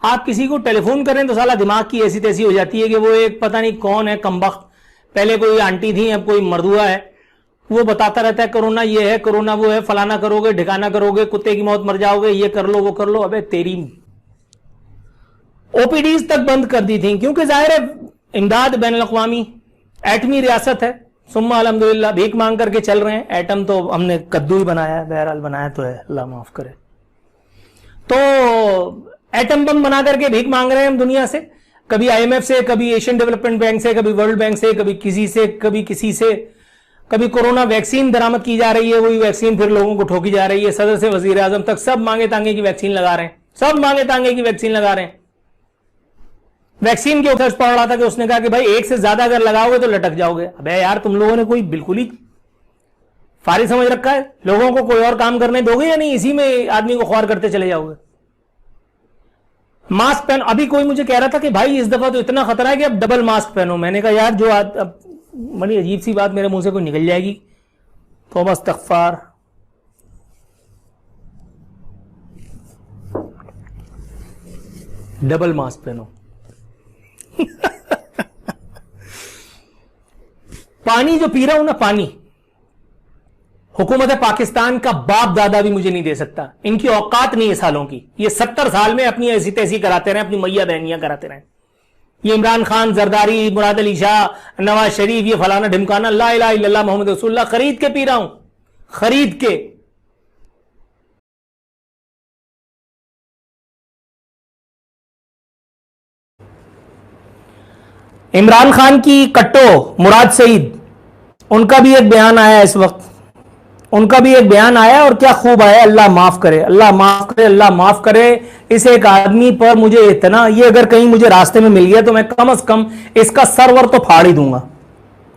आप किसी को टेलीफोन करें तो साला दिमाग की ऐसी तैसी हो जाती है कि वो एक पता नहीं कौन है कमबख्त, पहले कोई आंटी थी अब कोई मर्दुआ है, वो बताता रहता है कोरोना ये है, कोरोना वो है, फलाना करोगे ढिकाना करोगे, कुत्ते की मौत मर जाओगे, ये कर लो वो कर लो। अबे तेरी ओपीडीज तक बंद कर दी थी, क्योंकि जाहिर है इमदाद बैन अल-अक़वामी, एटमी रियासत है, सुम्मा अल्हम्दुलिल्लाह भीख मांग करके चल रहे हैं। एटम तो हमने कद्दू ही बनाया है, बहरहाल बनाया तो है, अल्लाह माफ करे। तो एटम बम बना करके भीख मांग रहे हैं हम दुनिया से, कभी आईएमएफ से, कभी एशियन डेवलपमेंट बैंक से, कभी वर्ल्ड बैंक से, कभी किसी से, कभी किसी से। कभी कोरोना वैक्सीन बरामद की जा रही है, वही वैक्सीन फिर लोगों को ठोकी जा रही है, सदर से वजीर आजम तक सब मांगे तांगे की वैक्सीन लगा रहे हैं, सब मांगे तांगे की वैक्सीन लगा रहे हैं। वैक्सीन के ऊपर पढ़ रहा था कि उसने कहा कि भाई एक से ज्यादा अगर लगाओगे तो लटक जाओगे। अबे यार तुम लोगों ने कोई बिल्कुल ही फारी समझ रखा है, लोगों को कोई और काम करने दोगे या नहीं, इसी में आदमी को ख्वार करते चले जाओगे। मास्क पहनो, अभी कोई मुझे कह रहा था कि भाई इस दफा तो इतना खतरा है कि अब डबल मास्क पहनो। मैंने कहा यार जो बड़ी अजीब सी बात मेरे मुंह से कोई निकल जाएगी, तो बस तगफार। डबल मास्क पहनो। पानी जो पी रहा हूं ना, पानी हुकूमत पाकिस्तान का बाप दादा भी मुझे नहीं दे सकता, इनकी औकात नहीं है सालों की। ये 70 साल में अपनी ऐसी तैसी कराते रहे, अपनी मैया बहनियां कराते रहे। ये इमरान खान, जरदारी, मुराद अली शाह, नवाज शरीफ, ये फलाना ढिमकाना, ला इलाहा इल्लल्लाह मोहम्मद रसूलुल्लाह खरीद के पी रहा हूं, खरीद के। इमरान खान की कट्टो मुराद सईद, उनका भी एक बयान आया इस वक्त, उनका भी एक बयान आया और क्या खूब आया, अल्लाह माफ करे, अल्लाह माफ करे, अल्लाह माफ करे। इस एक आदमी पर मुझे इतना, ये अगर कहीं मुझे रास्ते में मिल गया तो मैं कम से कम इसका सरवर तो फाड़ ही दूंगा,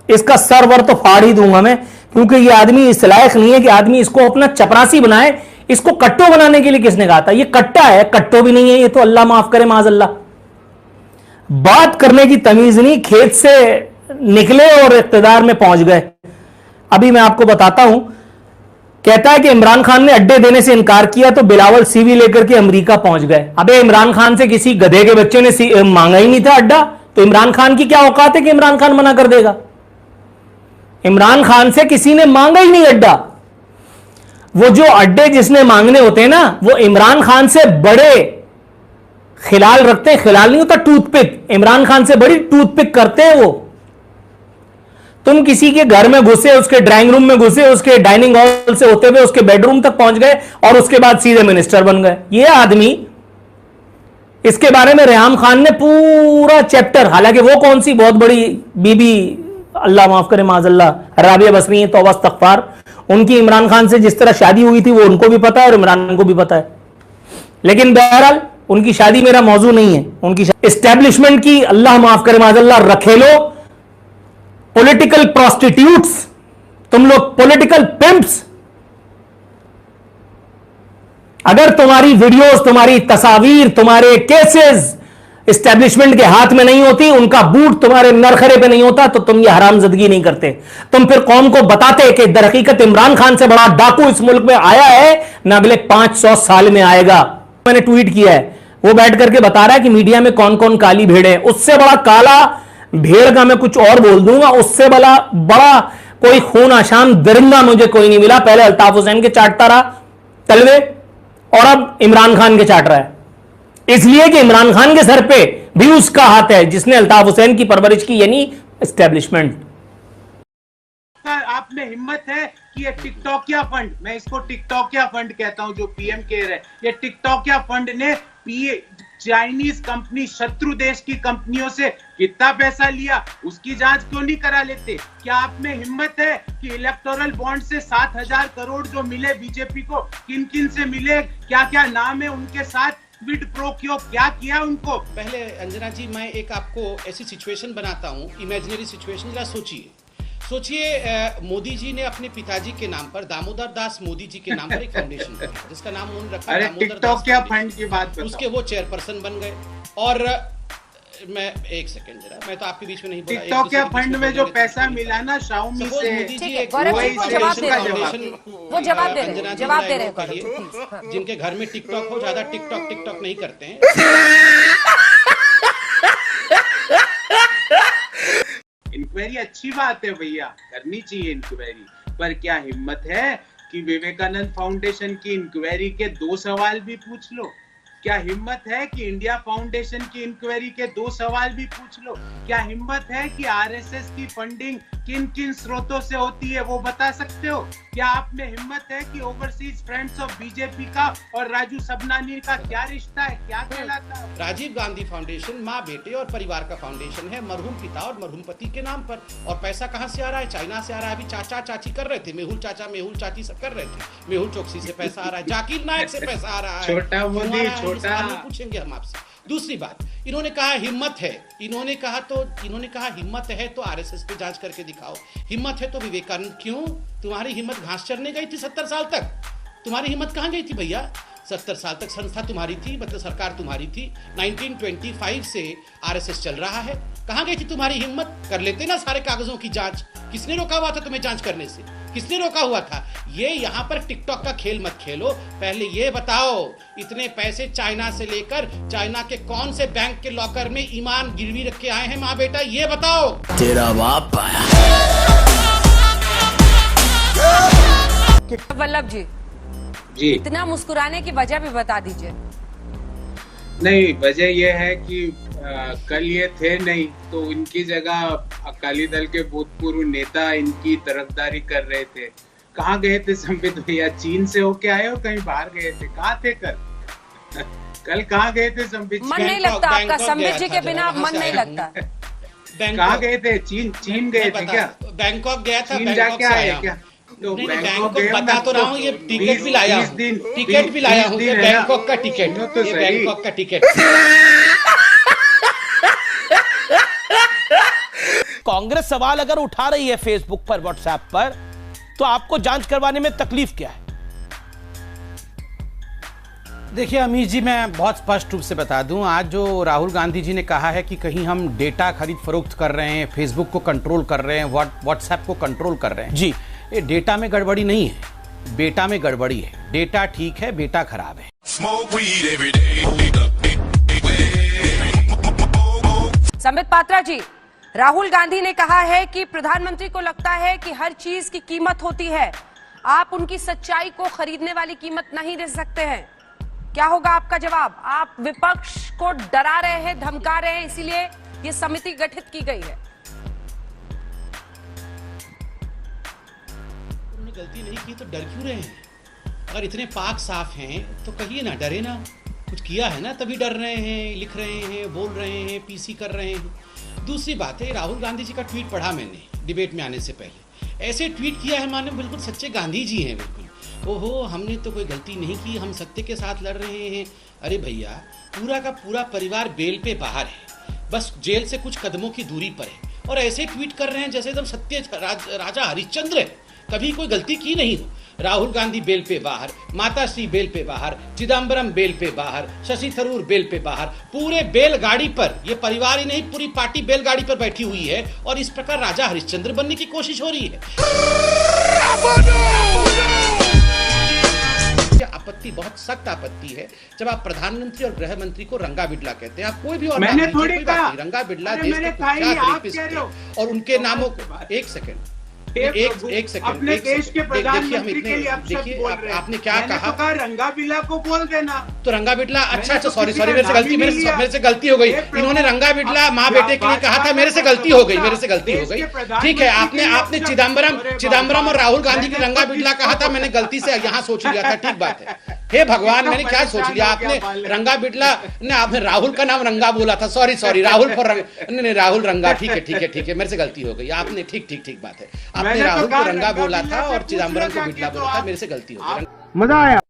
इसका सरवर तो फाड़ ही दूंगा मैं, क्योंकि ये आदमी इस लायक नहीं है कि आदमी इसको अपना चपरासी बनाए। इसको कट्टो बनाने के लिए किसने कहा था? ये कट्टा है, कट्टो भी नहीं है ये तो, अल्लाह माफ करे माज़अल्लाह। बात करने की तमीज नहीं, खेत से निकले और इख्तिदार में पहुंच गए। अभी मैं आपको बताता हूं, कहता है कि इमरान खान ने अड्डे देने से इनकार किया तो बिलावल सीवी लेकर के अमेरिका पहुंच गए। अबे इमरान खान से किसी गधे के बच्चे ने मांगा ही नहीं था अड्डा, तो इमरान खान की क्या औकात है कि इमरान खान मना कर देगा? इमरान खान से किसी ने मांगा ही नहीं अड्डा। वो जो अड्डे जिसने मांगने होते हैं ना, वो इमरान खान से बड़े खिलाल रखते हैं, खिलाल नहीं होता टूथपिक, इमरान खान से बड़ी टूथपिक करते हैं वो। तुम किसी के घर में घुसे, उसके ड्राइंग रूम में घुसे, उसके डाइनिंग हॉल से होते हुए उसके बेडरूम तक पहुंच गए और उसके बाद सीधे मिनिस्टर बन गए। ये आदमी, इसके बारे में रेहाम खान ने पूरा चैप्टर, हालांकि वो कौन सी बहुत बड़ी बीबी, अल्लाह माफ करे माज़अल्लाह, राबिया बसरी है, तौबा इस्तग़फ़ार, उनकी इमरान खान से जिस तरह शादी हुई थी वो उनको भी पता है और इमरान को भी पता है। लेकिन बहरहाल उनकी शादी मेरा मौजू नहीं है, उनकी एस्टैब्लिशमेंट की अल्लाह माफ करे माज़अल्लाह रखेलो, पॉलिटिकल प्रोस्टिट्यूट्स, तुम लोग पॉलिटिकल पिम्प्स। अगर तुम्हारी वीडियोस, तुम्हारी तस्वीर, तुम्हारे केसेस एस्टैब्लिशमेंट के हाथ में नहीं होती, उनका बूट तुम्हारे नरखरे पे नहीं होता, तो तुम ये हरामजदगी नहीं करते। तुम फिर कौम को बताते कि दरहकीकत इमरान खान से बड़ा डाकू इस मुल्क में आया है ना अगले 500 साल में आएगा। मैंने ट्वीट किया है, वो बैठ करके बता रहा है कि मीडिया में कौन कौन काली भेड़ है। उससे बड़ा काला भेड़ का मैं कुछ और बोल दूंगा, उससे बड़ा कोई खून आशान दरिंदा मुझे कोई नहीं मिला। पहले अल्ताफ हुसैन के चाटता रहा तलवे, और अब इमरान खान के चाट रहा है, इसलिए कि इमरान खान के सर पे भी उसका हाथ है जिसने अल्ताफ हुसैन की परवरिश की, यानी एस्टैब्लिशमेंट। आप में हिम्मत है कि ये टिकटॉकिया फंड, मैं इसको टिकटॉकिया फंड कहता हूं, जो पीएम केयर है, ये टिकटॉकिया फंड ने चाइनीज कंपनी, शत्रु देश की कंपनियों से कितना पैसा लिया, उसकी जांच क्यों नहीं करा लेते? क्या आप में हिम्मत है कि इलेक्टोरल बॉन्ड से 7,000 करोड़ जो मिले बीजेपी को, किन किन से मिले, क्या क्या नाम है उनके साथ, क्विड प्रो क्यों, क्या किया उनको? पहले अंजना जी, मैं एक आपको ऐसी सिचुएशन बनाता हूँ, इमेजिनरी सिचुएशन, जरा सोचिए मोदी जी ने अपने पिताजी के नाम पर, दामोदर दास मोदी जी के नाम पर एक फाउंडेशन बनाया जिसका नाम उन्होंने रखा दामोदर दास फंड की बात बताओ। उसके वो चेयरपर्सन बन गए। और मैं एक सेकंड, जरा मैं तो आपके बीच में नहीं बोला, टिकटॉकिया फंड में जो पैसा मिला ना शाओमी से, मोदी जी एक वो जवाब दे रहे हैं, जिनके घर में टिकटॉक हो, ज्यादा टिकटॉक नहीं करते हैं। इंक्वायरी अच्छी बात है भैया, करनी चाहिए इंक्वायरी, पर क्या हिम्मत है कि विवेकानंद फाउंडेशन की इंक्वायरी के 2 सवाल भी पूछ लो? क्या हिम्मत है कि इंडिया फाउंडेशन की इंक्वायरी के 2 सवाल भी पूछ लो? क्या हिम्मत है कि आरएसएस की फंडिंग किन किन स्रोतों से होती है वो बता सकते हो? क्या आप में हिम्मत है कि ओवरसीज फ्रेंड्स ऑफ बीजेपी का और राजू सबनानी का क्या रिश्ता है, क्या कहलाता है? राजीव गांधी फाउंडेशन माँ बेटे और परिवार का फाउंडेशन है, मरहूम पिता और मरहूम पति के नाम पर। और पैसा कहाँ से आ रहा है? चाइना से आ रहा है। अभी चाचा चाची कर रहे थे, मेहुल चाचा मेहुल चाची सब कर रहे थे। मेहुल चौकसी से पैसा आ रहा है, जाकिर नायक से पैसा आ रहा है। छोटा मोदी, छोटा पूछेंगे हम आपसे। दूसरी बात, इन्होंने कहा हिम्मत है, इन्होंने कहा हिम्मत है तो आरएसएस पे जांच करके दिखाओ, हिम्मत है तो विवेकानंद। क्यों? तुम्हारी हिम्मत घास चरने गई थी 70 साल तक? तुम्हारी हिम्मत कहाँ गई थी भैया? 70 साल तक संस्था तुम्हारी थी, मतलब सरकार तुम्हारी थी। 1925 से आरएसएस चल रहा है, कहाँ गई थी तुम्हारी हिम्मत? कर लेते ना सारे कागजों की जांच। किसने रोका हुआ था तुम्हें जांच करने से? किसने रोका हुआ था? ये यहाँ पर टिकटॉक का खेल मत खेलो। पहले ये बताओ, इतने पैसे चाइना से लेकर चाइना के कौन से बैंक के लॉकर में ईमान गिरवी रख के आए हैं माँ बेटा, ये बताओ। तेरा बाप आया। वल्लभ जी, इतना मुस्कुराने की वजह भी बता दीजिए। नहीं, वजह यह है कि कल ये थे नहीं तो इनकी जगह अकाली दल के भूतपूर्व नेता इनकी तरफदारी कर रहे थे। कहाँ गए थे संबित भैया? चीन से होके आए हो, कहीं बाहर गए थे? कहाँ थे कल? कल कहाँ गए थे संबित? मन नहीं लगता आपका संबित जी के बिना, मन नहीं लगता। कहाँ गए थे? चीन गए थे क्या? बैंकॉक गया था। चीन जाके आए क्या? तो बैंकॉक बता तो रहा हूँ, ये टिकट भी लाया हूँ, टिकट भी लाया हूँ, बैंकॉक का टिकट, बैंकॉक का टिकट। कांग्रेस सवाल अगर उठा रही है फेसबुक पर, व्हाट्सएप पर, तो आपको जांच करवाने में तकलीफ क्या है? देखिए अमीर जी, मैं बहुत स्पष्ट रूप से बता दूं, आज जो राहुल गांधी जी ने कहा है कि कहीं हम डेटा खरीद फरोख्त कर रहे हैं, फेसबुक को कंट्रोल कर रहे हैं, व्हाट्सएप को कंट्रोल कर रहे हैं, जी, ये डेटा में गड़बड़ी नहीं है, बेटा में गड़बड़ी है। डेटा ठीक है, बेटा खराब है। संबित पात्रा जी, राहुल गांधी ने कहा है कि प्रधानमंत्री को लगता है कि हर चीज की कीमत होती है, आप उनकी सच्चाई को खरीदने वाली कीमत नहीं दे सकते हैं। क्या होगा आपका जवाब? आप विपक्ष को डरा रहे हैं, धमका रहे हैं, इसीलिए ये समिति गठित की गई है। उन्होंने गलती नहीं की तो डर क्यों रहे हैं? अगर इतने पाक साफ हैं तो कहिए ना, डरे ना। कुछ किया है ना तभी डर रहे हैं, लिख रहे हैं, बोल रहे हैं, पीसी कर रहे हैं। दूसरी बात है, राहुल गांधी जी का ट्वीट पढ़ा मैंने डिबेट में आने से पहले। ऐसे ट्वीट किया है माने बिल्कुल सच्चे गांधी जी हैं, बिल्कुल। ओहो, हमने तो कोई गलती नहीं की, हम सत्य के साथ लड़ रहे हैं। अरे भैया, पूरा का पूरा परिवार बेल पे बाहर है, बस जेल से कुछ कदमों की दूरी पर है, और ऐसे ट्वीट कर रहे हैं जैसे एकदम सत्य राजा हरिश्चंद्र है, कभी कोई गलती की नहीं हो। राहुल गांधी बेल पे बाहर, माता श्री बेल पे बाहर, चिदम्बरम बेल पे बाहर, शशि थरूर बेल पे बाहर, पूरे बेलगाड़ी पर, ये परिवार ही नहीं पूरी पार्टी बेलगाड़ी पर बैठी हुई है, और इस प्रकार राजा हरिश्चंद्र बनने की कोशिश हो रही है। आपत्ति, बहुत सख्त आपत्ति है जब आप प्रधानमंत्री और गृह मंत्री को रंगा बिडला कहते हैं। आप कोई भी और मैंने थोड़ी कहा रंगा बिडला देश के कुख्यात रेपिस्ट थे, और उनके नामों को एक सेकंड अपने देश के प्रधानमंत्री के लिए आप शब्द बोल रहे हैं। आपने क्या कहा? तो रंगा बिडला को बोल देना। तो रंगा बिडला, अच्छा सॉरी मेरे से गलती हो गई। इन्होंने रंगा बिडला माँ बेटे के लिए कहा था, मेरे से गलती हो गई। ठीक है, आपने चिदम्बरम और राहुल गांधी की रंगा बिडला कहा था, मैंने गलती से यहाँ सोच लिया था। ठीक बात है। हे भगवान, मैंने क्या सोच लिया? आपने रंगा बिडला ने, आपने राहुल का नाम रंगा बोला था। सॉरी राहुल फॉर नहीं, राहुल रंगा। ठीक है, मेरे से गलती हो गई। आपने ठीक बात है, आपने राहुल को रंगा बोला था और चिदम्बरम को बिडला बोला था, मेरे से गलती हो गई। मजा आया।